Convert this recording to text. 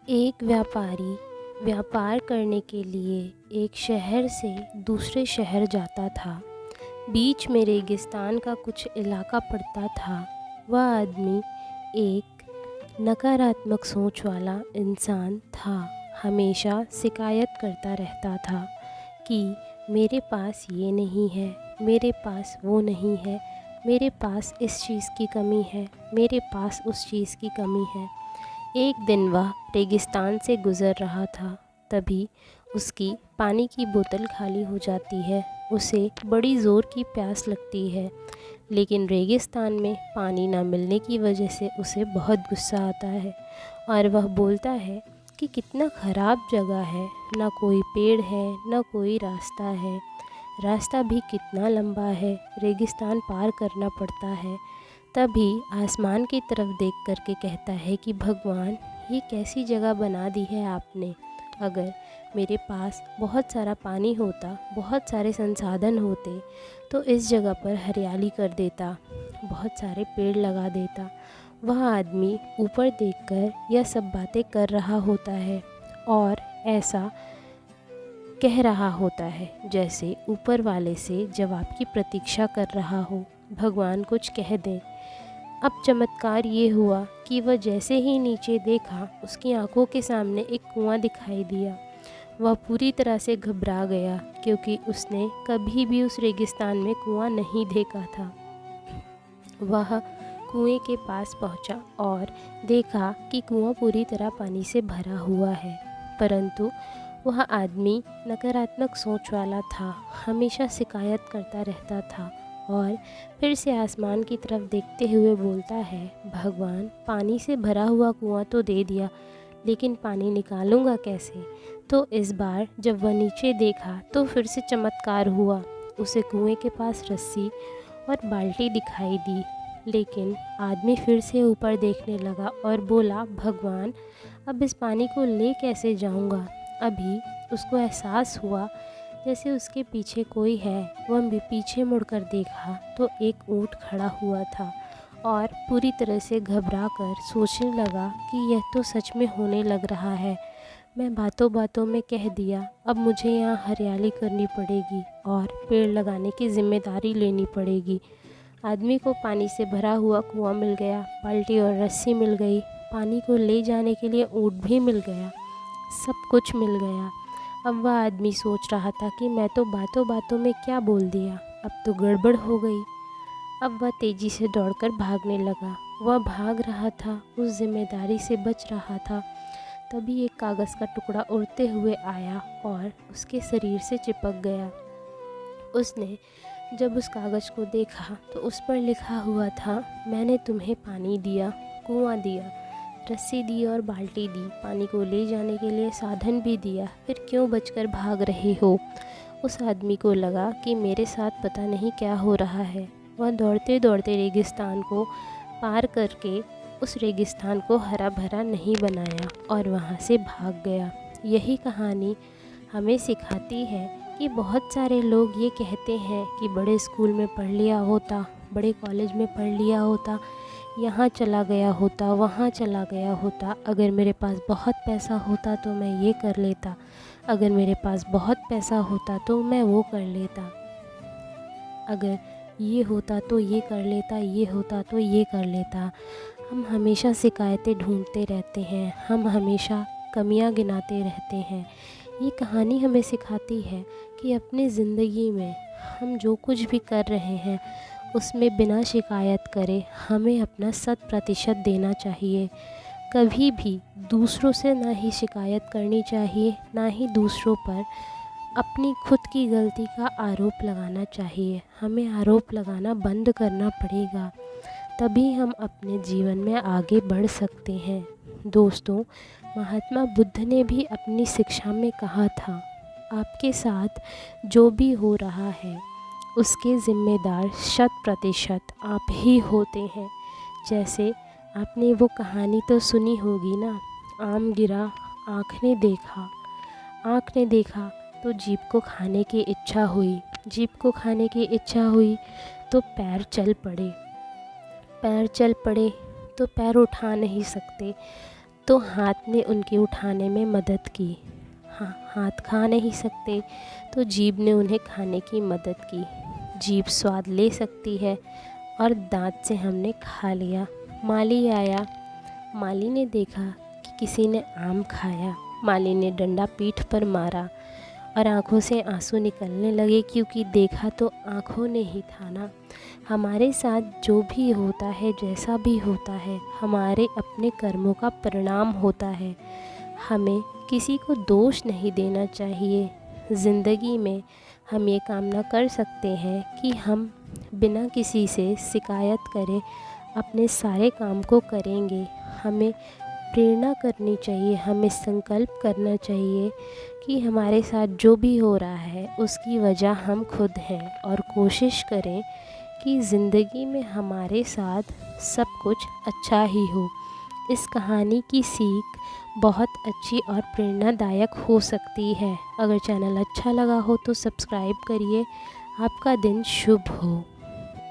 एक व्यापारी व्यापार करने के लिए एक शहर से दूसरे शहर जाता था। बीच में रेगिस्तान का कुछ इलाका पड़ता था। वह आदमी एक नकारात्मक सोच वाला इंसान था। हमेशा शिकायत करता रहता था कि मेरे पास ये नहीं है, मेरे पास वो नहीं है, मेरे पास इस चीज़ की कमी है, मेरे पास उस चीज़ की कमी है। एक दिन वह रेगिस्तान से गुज़र रहा था, तभी उसकी पानी की बोतल खाली हो जाती है। उसे बड़ी ज़ोर की प्यास लगती है, लेकिन रेगिस्तान में पानी ना मिलने की वजह से उसे बहुत गुस्सा आता है और वह बोलता है कि कितना ख़राब जगह है, ना कोई पेड़ है, ना कोई रास्ता है, रास्ता भी कितना लंबा है, रेगिस्तान पार करना पड़ता है। तभी आसमान की तरफ देख कर के कहता है कि भगवान, ये कैसी जगह बना दी है आपने। अगर मेरे पास बहुत सारा पानी होता, बहुत सारे संसाधन होते, तो इस जगह पर हरियाली कर देता, बहुत सारे पेड़ लगा देता। वह आदमी ऊपर देखकर यह सब बातें कर रहा होता है और ऐसा कह रहा होता है जैसे ऊपर वाले से जवाब की प्रतीक्षा कर रहा हो, भगवान कुछ कह दें। अब चमत्कार ये हुआ कि वह जैसे ही नीचे देखा, उसकी आंखों के सामने एक कुआं दिखाई दिया। वह पूरी तरह से घबरा गया, क्योंकि उसने कभी भी उस रेगिस्तान में कुआं नहीं देखा था। वह कुएं के पास पहुंचा और देखा कि कुआं पूरी तरह पानी से भरा हुआ है, परंतु वह आदमी नकारात्मक सोच वाला था, हमेशा शिकायत करता रहता था और फिर से आसमान की तरफ देखते हुए बोलता है, भगवान, पानी से भरा हुआ कुआं तो दे दिया, लेकिन पानी निकालूंगा कैसे। तो इस बार जब वह नीचे देखा तो फिर से चमत्कार हुआ। उसे कुएं के पास रस्सी और बाल्टी दिखाई दी, लेकिन आदमी फिर से ऊपर देखने लगा और बोला, भगवान, अब इस पानी को ले कैसे जाऊंगा। अभी उसको एहसास हुआ जैसे उसके पीछे कोई है। वह भी पीछे मुड़कर देखा तो एक ऊँट खड़ा हुआ था और पूरी तरह से घबरा कर सोचने लगा कि यह तो सच में होने लग रहा है। मैं बातों बातों में कह दिया, अब मुझे यहाँ हरियाली करनी पड़ेगी और पेड़ लगाने की जिम्मेदारी लेनी पड़ेगी। आदमी को पानी से भरा हुआ कुआं मिल गया, बाल्टी और रस्सी मिल गई, पानी को ले जाने के लिए ऊँट भी मिल गया, सब कुछ मिल गया। अब वह आदमी सोच रहा था कि मैं तो बातों बातों में क्या बोल दिया, अब तो गड़बड़ हो गई। अब वह तेज़ी से दौड़कर भागने लगा। वह भाग रहा था, उस जिम्मेदारी से बच रहा था। तभी एक कागज़ का टुकड़ा उड़ते हुए आया और उसके शरीर से चिपक गया। उसने जब उस कागज़ को देखा तो उस पर लिखा हुआ था, मैंने तुम्हें पानी दिया, कुआं दिया, रस्सी दी और बाल्टी दी, पानी को ले जाने के लिए साधन भी दिया, फिर क्यों बचकर भाग रहे हो। उस आदमी को लगा कि मेरे साथ पता नहीं क्या हो रहा है। वह दौड़ते दौड़ते रेगिस्तान को पार करके उस रेगिस्तान को हरा भरा नहीं बनाया और वहाँ से भाग गया। यही कहानी हमें सिखाती है कि बहुत सारे लोग ये कहते हैं कि बड़े स्कूल में पढ़ लिया होता, बड़े कॉलेज में पढ़ लिया होता, यहाँ चला गया होता, वहाँ चला गया होता, अगर मेरे पास बहुत पैसा होता तो मैं ये कर लेता, अगर मेरे पास बहुत पैसा होता तो मैं वो कर लेता, अगर ये होता तो ये कर लेता, ये होता तो ये कर लेता। हम हमेशा शिकायतें ढूंढते रहते हैं, हम हमेशा कमियां गिनाते रहते हैं। ये कहानी हमें सिखाती है कि अपनी ज़िंदगी में हम जो कुछ भी कर रहे हैं उसमें बिना शिकायत करे हमें अपना 100% देना चाहिए। कभी भी दूसरों से ना ही शिकायत करनी चाहिए, ना ही दूसरों पर अपनी खुद की गलती का आरोप लगाना चाहिए। हमें आरोप लगाना बंद करना पड़ेगा, तभी हम अपने जीवन में आगे बढ़ सकते हैं। दोस्तों, महात्मा बुद्ध ने भी अपनी शिक्षा में कहा था, आपके साथ जो भी हो रहा है उसके ज़िम्मेदार 100% आप ही होते हैं। जैसे आपने वो कहानी तो सुनी होगी ना, आम गिरा, आँख ने देखा, आँख ने देखा तो जीभ को खाने की इच्छा हुई, जीभ को खाने की इच्छा हुई तो पैर चल पड़े, पैर चल पड़े तो पैर उठा नहीं सकते, तो हाथ ने उनकी उठाने में मदद की। हाँ, हाथ खा नहीं सकते तो जीभ ने उन्हें खाने की मदद की। जीभ स्वाद ले सकती है और दांत से हमने खा लिया। माली आया। माली ने देखा कि किसी ने आम खाया। माली ने डंडा पीठ पर मारा और आँखों से आंसू निकलने लगे, क्योंकि देखा तो आँखों ने ही था ना। हमारे साथ जो भी होता है, जैसा भी होता है, हमारे अपने कर्मों का परिणाम होता है। हमें किसी को दोष नहीं देना चाहिए। ज़िंदगी में हम ये कामना कर सकते हैं कि हम बिना किसी से शिकायत करे अपने सारे काम को करेंगे। हमें प्रेरणा करनी चाहिए, हमें संकल्प करना चाहिए कि हमारे साथ जो भी हो रहा है उसकी वजह हम खुद हैं, और कोशिश करें कि ज़िंदगी में हमारे साथ सब कुछ अच्छा ही हो। इस कहानी की सीख बहुत अच्छी और प्रेरणादायक हो सकती है। अगर चैनल अच्छा लगा हो तो सब्सक्राइब करिए। आपका दिन शुभ हो।